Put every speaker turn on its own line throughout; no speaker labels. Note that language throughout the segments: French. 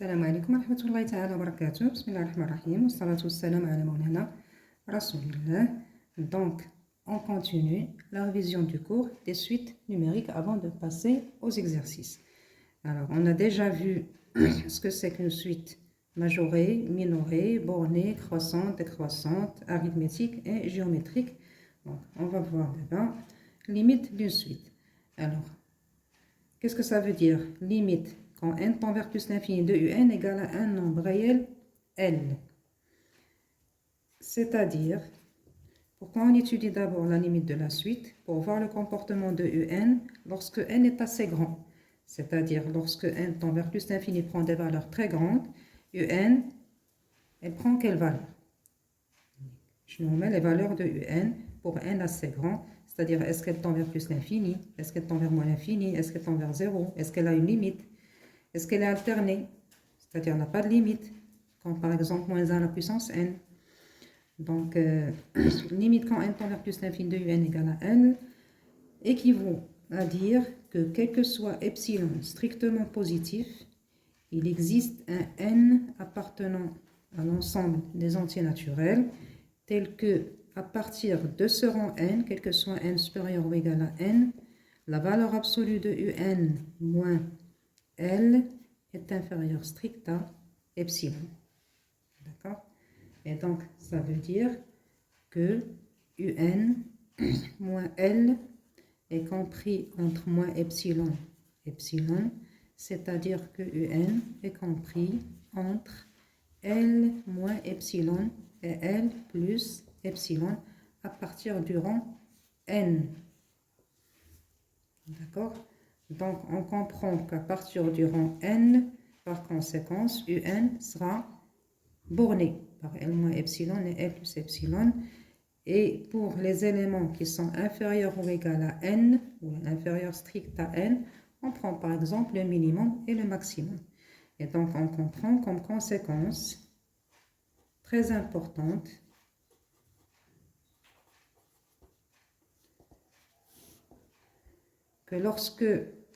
السلام عليكم ورحمة الله تعالى وبركاته. بسم الله الرحمن الرحيم والصلاة والسلام على مولانا Rasoulillah. Donc, on continue la révision du cours des suites numériques avant de passer aux exercices. Alors, on a déjà vu ce que c'est qu'une suite majorée, minorée, bornée, croissante, décroissante, arithmétique et géométrique. Donc, on va voir maintenant limite d'une suite. Alors, qu'est-ce que ça veut dire? Limite quand n tend vers plus l'infini de un égale à un nombre réel L. C'est-à-dire, pourquoi on étudie d'abord la limite de la suite? Pour voir le comportement de un lorsque n est assez grand. C'est-à-dire, lorsque n tend vers plus l'infini prend des valeurs très grandes, un, elle prend quelle valeur? Je nous mets les valeurs de un pour n assez grand. C'est-à-dire, est-ce qu'elle tend vers plus l'infini? Est-ce qu'elle tend vers moins l'infini? Est-ce qu'elle tend vers 0? Est-ce qu'elle a une limite? Est-ce qu'elle est alternée? C'est-à-dire, elle n'a pas de limite. Comme par exemple, moins 1 à la puissance n. Donc, limite quand n tend vers plus l'infini de un égale à n équivaut à dire que quel que soit epsilon strictement positif, il existe un n appartenant à l'ensemble des entiers naturels, tel que, à partir de ce rang n, quel que soit n supérieur ou égal à n, la valeur absolue de un moins L est inférieure strict à epsilon. D'accord? Et donc, ça veut dire que un moins L est compris entre moins epsilon et epsilon, c'est-à-dire que un est compris entre L moins epsilon et L plus epsilon à partir du rang n. D'accord? Donc, on comprend qu'à partir du rang n, par conséquence, un sera borné par L moins epsilon et L plus epsilon. Et pour les éléments qui sont inférieurs ou égaux à n, ou inférieurs strict à n, on prend par exemple le minimum et le maximum. Et donc, on comprend comme conséquence très importante que lorsque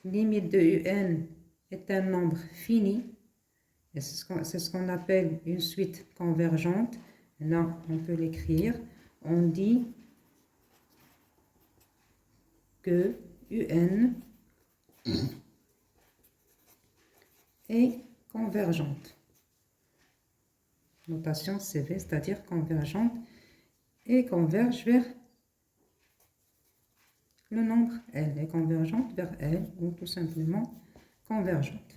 limite de un est un nombre fini, et c'est ce qu'on appelle une suite convergente, là on peut l'écrire, on dit que un est convergente. Notation CV, c'est-à-dire convergente, et converge vers le nombre L, est convergente vers L, ou tout simplement convergente.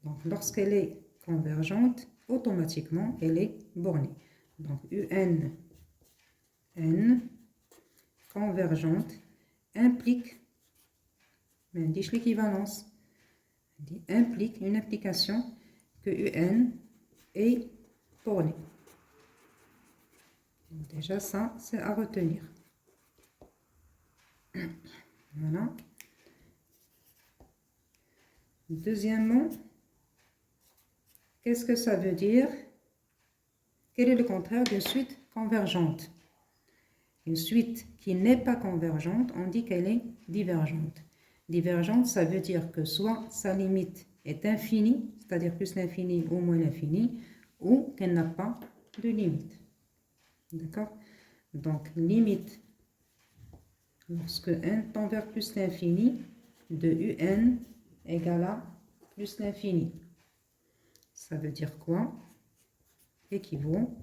Donc, lorsqu'elle est convergente, automatiquement, elle est bornée. Donc, n convergente implique, mais on dit l'équivalence, implique une implication que un est borné. Donc, déjà, ça, c'est à retenir. Voilà. Deuxièmement, qu'est-ce que ça veut dire? Quel est le contraire d'une suite convergente? Une suite qui n'est pas convergente, on dit qu'elle est divergente. Divergente, ça veut dire que soit sa limite est infinie, c'est-à-dire plus l'infini ou moins l'infini, ou qu'elle n'a pas de limite. D'accord? Donc, limite, lorsque n tend vers plus l'infini, de un égale à plus l'infini. Ça veut dire quoi? Équivaut,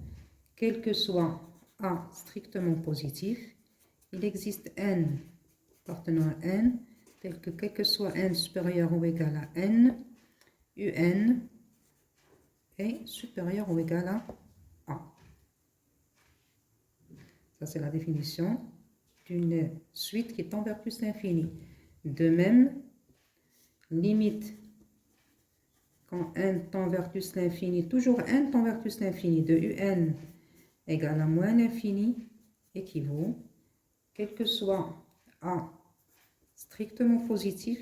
quel que soit A strictement positif, il existe n appartenant à n, tel que quel que soit n supérieur ou égal à n, un est supérieur ou égal à A. Ça, c'est la définition d'une suite qui tend vers plus l'infini. De même, limite quand n tend vers plus l'infini, toujours n tend vers plus l'infini, de un égale à moins l'infini, équivaut, quel que soit A strictement positif,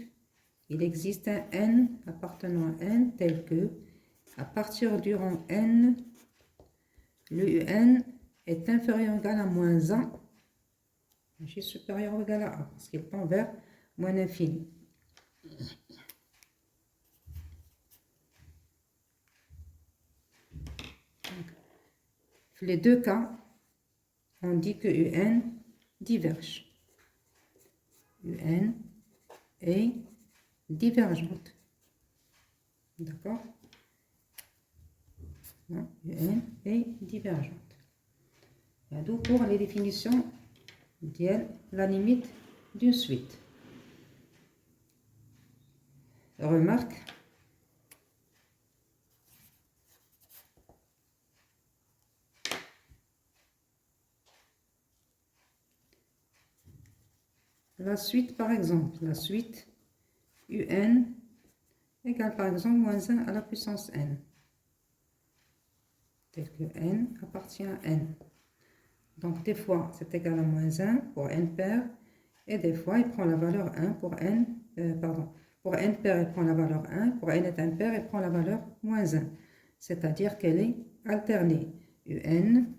il existe un n appartenant à n tel que, à partir du rang n, le un est inférieur ou égal à moins 1, est supérieur ou égal à A, parce qu'il tend vers moins l'infini. Les deux cas, on dit que UN diverge. UN est divergente. D'accord? UN est divergente. Et donc, pour les définitions de la limite d'une suite. Remarque. La suite, par exemple, la suite UN égale par exemple moins 1 à la puissance n, tel que n appartient à n. Donc des fois c'est égal à moins 1 pour n pair, et des fois il prend la valeur 1 pour n, pour n pair il prend la valeur 1, pour n est impair il prend la valeur moins 1, c'est-à-dire qu'elle est alternée. UN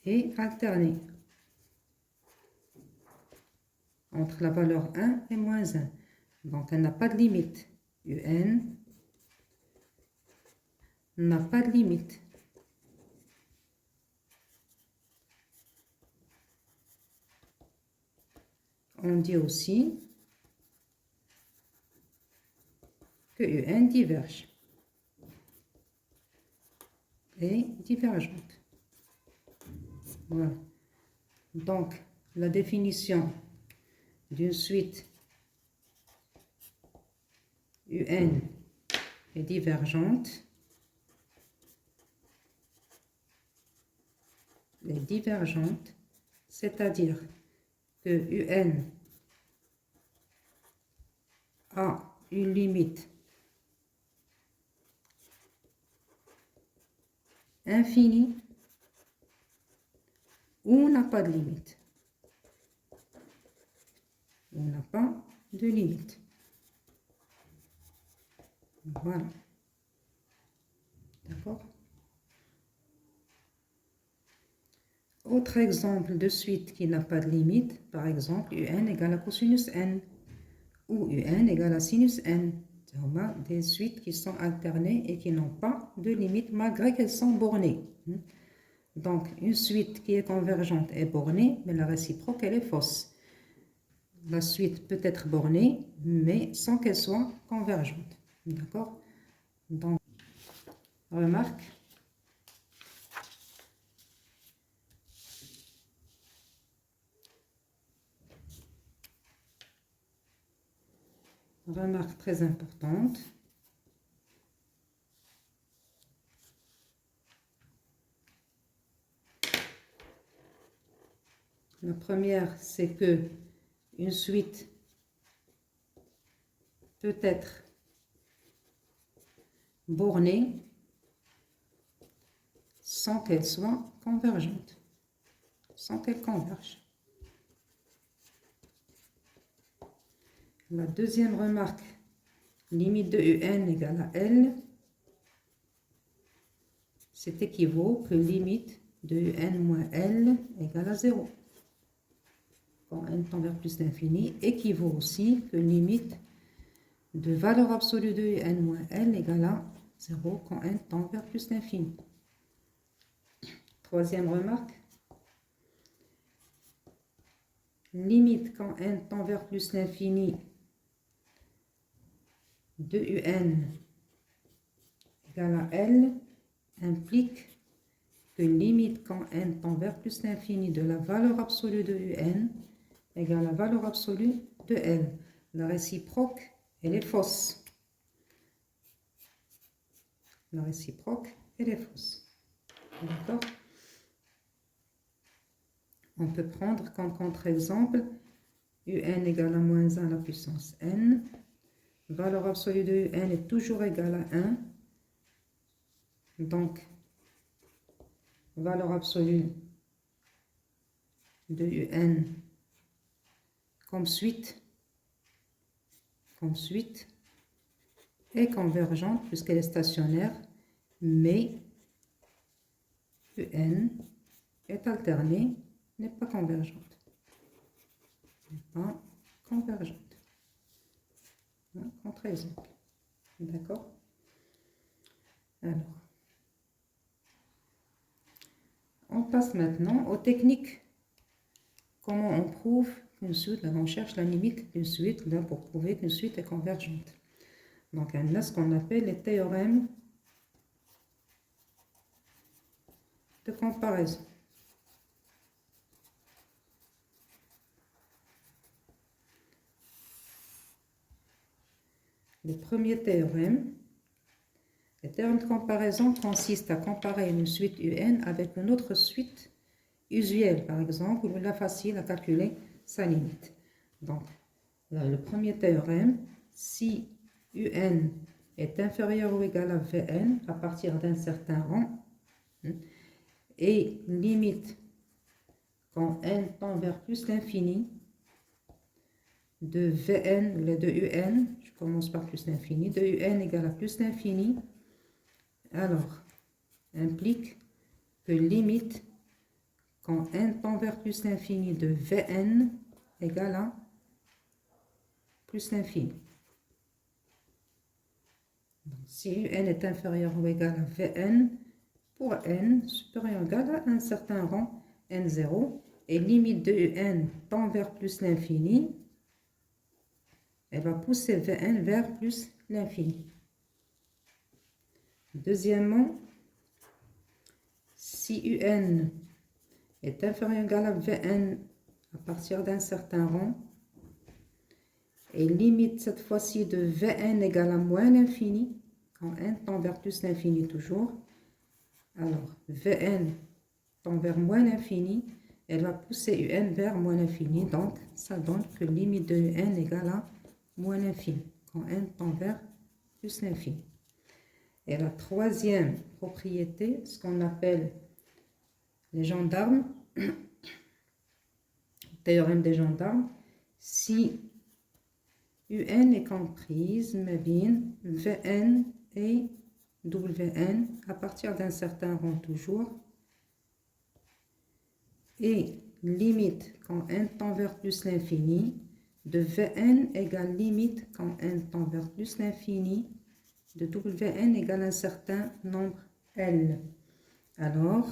est alternée entre la valeur 1 et moins 1. Donc elle n'a pas de limite. UN n'a pas de limite. On dit aussi que UN diverge et divergente. Voilà. Donc, la définition d'une suite UN est divergente. Est divergente, c'est-à-dire que UN a une limite infinie ou n'a pas de limite. On n'a pas de limite. Voilà. D'accord? Autre exemple de suite qui n'a pas de limite, par exemple, UN égale à cosinus n ou UN égale à sinus n. On a des suites qui sont alternées et qui n'ont pas de limite malgré qu'elles sont bornées. Donc, une suite qui est convergente est bornée, mais la réciproque, elle est fausse. La suite peut être bornée, mais sans qu'elle soit convergente. D'accord? Donc, remarque. Remarque très importante. La première, c'est que une suite peut être bornée sans qu'elle soit convergente, sans qu'elle converge. La deuxième remarque, limite de UN égale à L, c'est équivaut que limite de UN moins L égale à 0. Quand n tend vers plus l'infini, équivaut aussi que limite de valeur absolue de UN moins L égale à 0 quand n tend vers plus l'infini. Troisième remarque, limite quand n tend vers plus l'infini de UN égale à L implique que limite quand n tend vers plus l'infini de la valeur absolue de UN égale à la valeur absolue de L. La réciproque, elle est fausse. La réciproque, elle est fausse. D'accord? On peut prendre comme contre-exemple UN égale à moins 1 à la puissance n. Valeur absolue de UN est toujours égale à 1. Donc, valeur absolue de UN comme suite est convergente puisqu'elle est stationnaire, mais UN est alternée, n'est pas convergente. N'est pas convergente. Contre-exemple. D'accord? Alors, on passe maintenant aux techniques. Comment on prouve qu'une suite, là, on cherche la limite d'une suite là, pour prouver qu'une suite est convergente. Donc, on a ce qu'on appelle les théorèmes de comparaison. Le premier théorème, le théorème de comparaison consiste à comparer une suite UN avec une autre suite usuelle, par exemple, où il est facile à calculer sa limite. Donc, là, le premier théorème, si UN est inférieur ou égal à Vn à partir d'un certain rang, et limite quand n tend vers plus l'infini de Vn, ou de Un, je commence par plus l'infini, de Un égale à plus l'infini, alors implique que limite quand n tend vers plus l'infini de Vn égale à plus l'infini. Si Un est inférieur ou égal à Vn, pour n supérieur ou égal à un certain rang n0, et limite de Un tend vers plus l'infini, elle va pousser Vn vers plus l'infini. Deuxièmement, si Un est inférieur ou égal à Vn à partir d'un certain rang, et limite cette fois-ci de Vn égale à moins l'infini, quand n tend vers plus l'infini toujours, alors Vn tend vers moins l'infini, elle va pousser Un vers moins l'infini, donc ça donne que limite de Un égale à moins l'infini, quand n tend vers plus l'infini. Et la troisième propriété, ce qu'on appelle les gendarmes, théorème des gendarmes, si UN est comprise, mais bien Vn et Wn à partir d'un certain rang toujours, et limite quand n tend vers plus l'infini de Vn égale limite quand n tend vers plus l'infini de Wn égale un certain nombre L. Alors,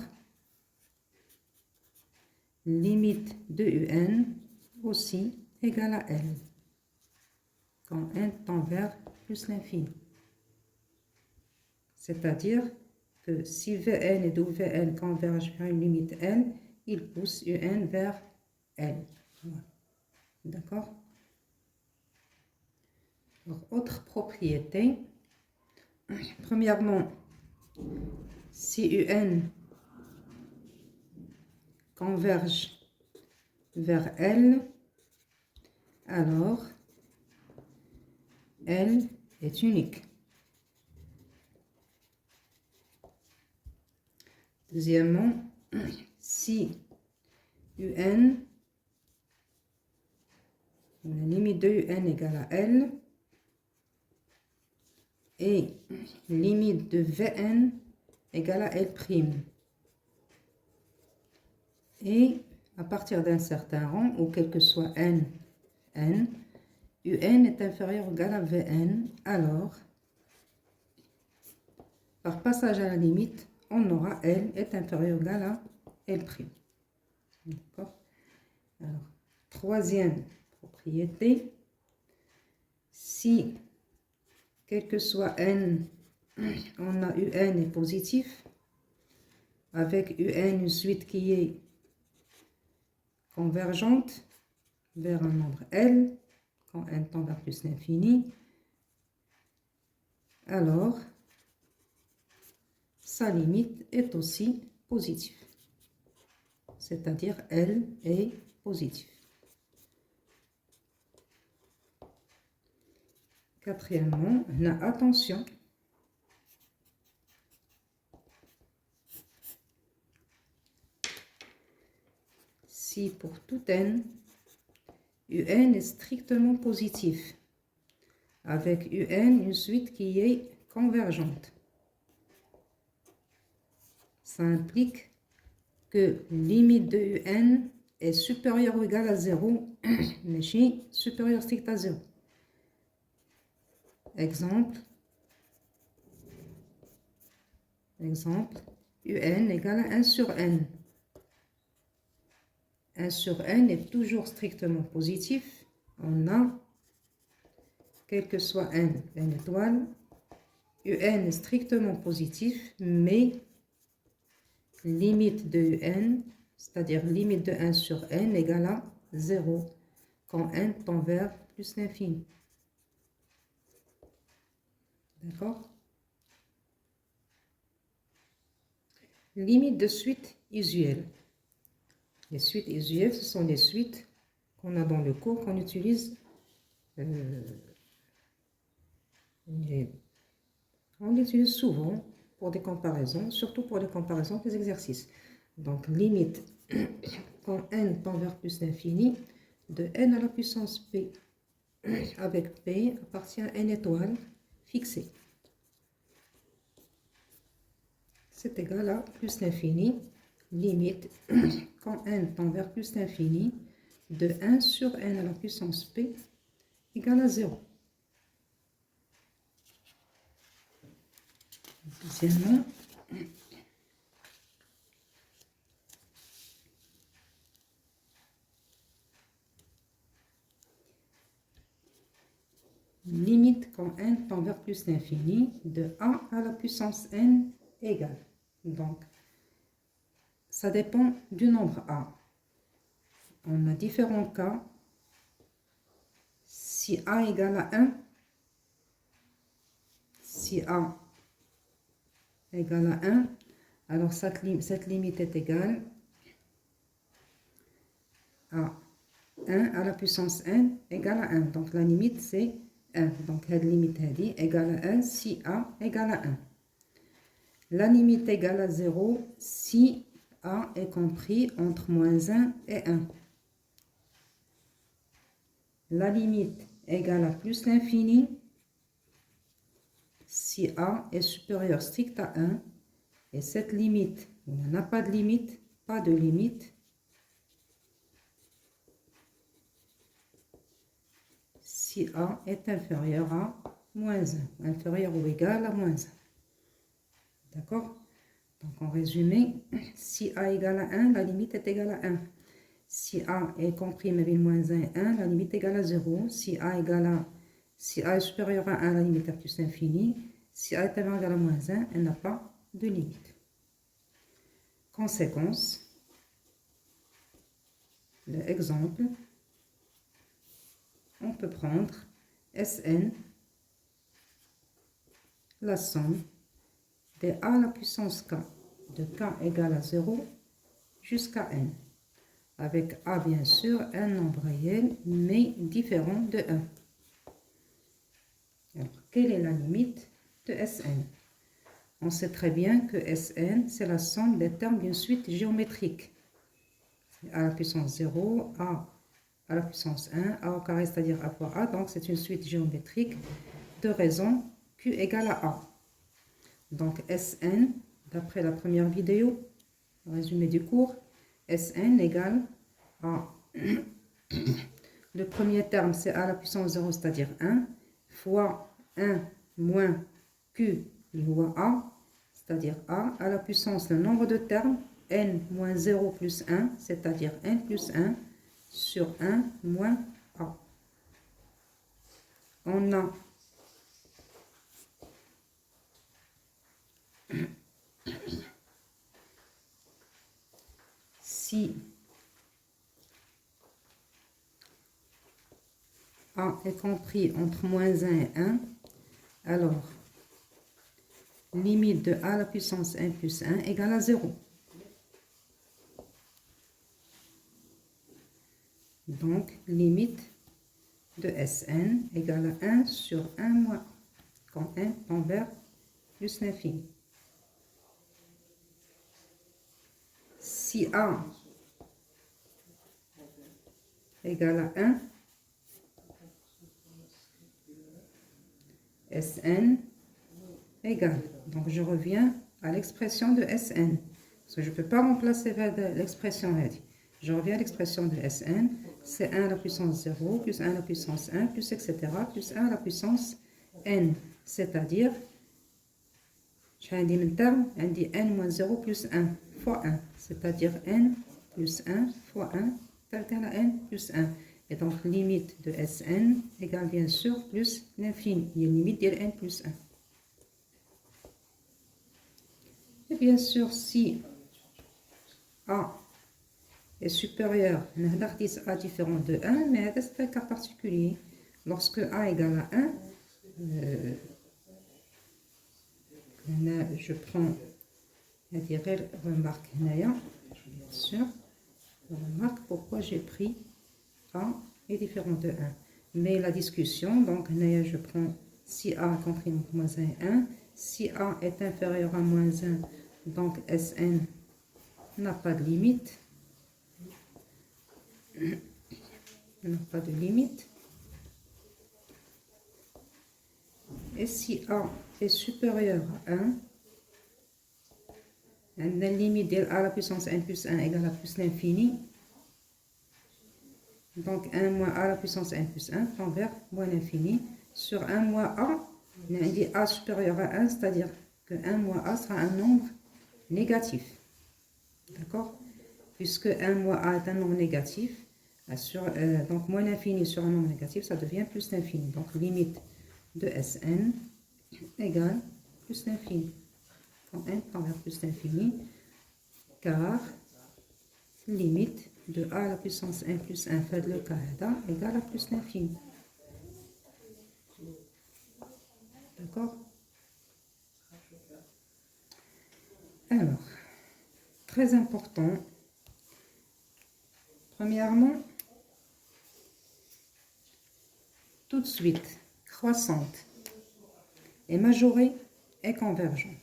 limite de Un aussi égale à L quand n tend vers plus l'infini. C'est-à-dire que si Vn et Wn convergent vers une limite L, il pousse Un vers L. Voilà. D'accord? Autre propriété. Premièrement, si Un converge vers L, alors L est unique. Deuxièmement, si UN, la limite de UN égale à L, et limite de Vn égale à L', et à partir d'un certain rang, ou quel que soit n, UN est inférieur ou égal à Vn, alors, par passage à la limite, on aura L est inférieur ou égal à L'. D'accord? Alors, troisième propriété, si, quel que soit n, on a Un est positif, avec Un une suite qui est convergente vers un nombre L, quand n tend vers plus l'infini, alors sa limite est aussi positive. C'est-à-dire L est positif. Quatrièmement, attention, si pour tout n, Un est strictement positif, avec Un une suite qui est convergente, ça implique que limite de Un est supérieure ou égale à 0, mais supérieure strict à 0. Exemple, Exemple, un égale à 1 sur n. 1 sur n est toujours strictement positif. On a, quel que soit n étoile, un est strictement positif, mais limite de un, c'est-à-dire limite de 1 sur n égale à 0, quand n tend vers plus l'infini. D'accord? Limite de suite usuelle. Les suites usuelles, ce sont les suites qu'on a dans le cours, qu'on utilise. On l'utilise souvent pour des comparaisons, surtout pour les comparaisons des exercices. Donc, limite, quand n tend vers plus l'infini, de n à la puissance p, avec p appartient à n étoile fixée. C'est égal à plus l'infini, limite, quand n tend vers plus l'infini, de 1 sur n à la puissance p égale à 0. Deuxièmement, limite quand n tend vers plus l'infini de a à la puissance n égale. Donc, ça dépend du nombre a. On a différents cas. Si a égale à 1, si a égale à 1, alors cette limite est égale à 1 à la puissance n égale à 1. Donc la limite c'est 1. Donc la limite est égale à 1 si a égale à 1. La limite égale à 0 si a est compris entre moins 1 et 1. La limite égale à plus l'infini si a est supérieur strict à 1. Et cette limite, il n'y en a pas de limite, si a est inférieur à moins 1, inférieur ou égal à moins 1. D'accord? Donc en résumé, si a égale à 1, la limite est égale à 1. Si a est compris avec moins 1 et 1, la limite est égale à 0. Si a est supérieur à 1, la limite est plus l'infini. Si a est inférieur à moins 1, elle n'a pas de limite. Conséquence, l'exemple, on peut prendre Sn, la somme des a à la puissance k, de k égale à 0 jusqu'à n, avec a bien sûr un nombre réel, mais différent de 1. Alors, quelle est la limite de Sn? On sait très bien que Sn, c'est la somme des termes d'une suite géométrique. A à la puissance 0, a à la puissance 1, a au carré, c'est-à-dire a fois a. Donc, c'est une suite géométrique de raisons q égale à a. Donc, Sn, d'après la première vidéo, résumé du cours, Sn égale à... Le premier terme, c'est a à la puissance 0, c'est-à-dire 1, fois 1 moins q égale à a, c'est-à-dire a à la puissance, le nombre de termes, n moins 0 plus 1, c'est-à-dire n plus 1, sur 1 moins a. On a si a est compris entre moins 1 et 1, alors limite de a à la puissance n plus 1 égale à 0. Donc, limite de Sn égale à 1 sur 1 moins, quand n tend vers plus l'infini. Si a égale à 1, Sn égale. Donc, je reviens à l'expression de Sn. Parce que je ne peux pas remplacer l'expression. Je reviens à l'expression de Sn. C'est 1 à la puissance 0, plus 1 à la puissance 1, plus etc., plus 1 à la puissance n. C'est-à-dire J'ai un terme, on dit n moins 0 plus 1 fois 1, c'est-à-dire n plus 1 fois 1 est égal à n plus 1. Et donc, limite de Sn égale bien sûr plus l'infini. Il y a une limite de n plus 1. Et bien sûr, si A est supérieur, on a A différent de 1, mais c'est un cas particulier. Lorsque A égale à 1, je prends la remarque, bien sûr, remarque pourquoi j'ai pris A est différent de 1. Mais la discussion, donc je prends si A compris entre moins 1 et 1, si A est inférieur à moins 1, donc Sn n'a pas de limite. N'a pas de limite. Et si A est supérieur à 1, la limite de A à la puissance n plus 1 égale à plus l'infini. Donc 1 moins A à la puissance n plus 1 tend vers moins l'infini. Sur 1 moins A, on dit A supérieur à 1, c'est-à-dire que 1 moins A sera un nombre négatif. D'accord? Puisque 1 moins A est un nombre négatif, donc moins l'infini sur un nombre négatif, ça devient plus l'infini. Donc limite de Sn égale plus l'infini. Quand n tend vers plus l'infini, car limite de A à la puissance n plus 1 fait le qaida égale à plus l'infini. D'accord? Alors, très important. Premièrement, toute suite croissante et majorée et convergente.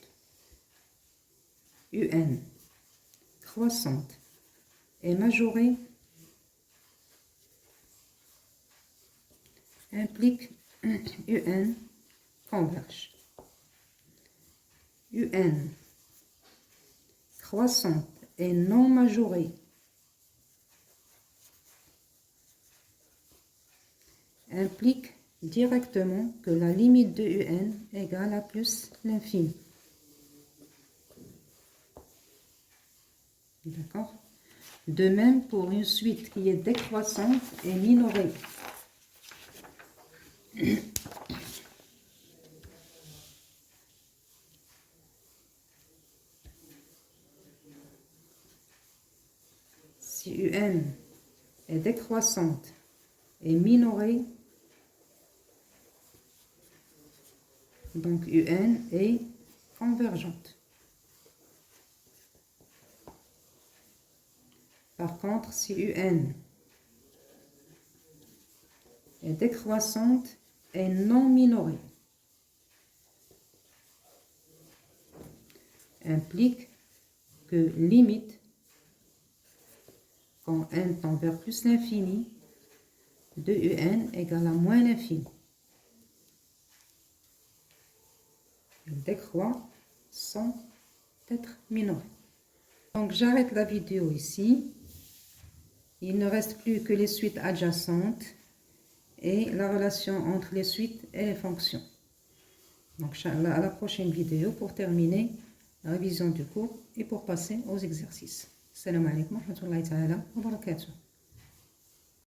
UN croissante et majorée implique UN converge. UN croissante et non majorée implique directement que la limite de UN égale à plus l'infini. D'accord? De même pour une suite qui est décroissante et minorée. Si UN est décroissante et minorée, donc UN est convergente. Par contre, si UN est décroissante et non minorée, implique que limite, quand n tend vers plus l'infini, de UN égale à moins l'infini. Elle décroît sans être minorée. Donc j'arrête la vidéo ici. Il ne reste plus que les suites adjacentes et la relation entre les suites et les fonctions. Donc, à la prochaine vidéo pour terminer la révision du cours et pour passer aux exercices. Salam alaikum wa rahmatullahi ta'ala wa barakatuh.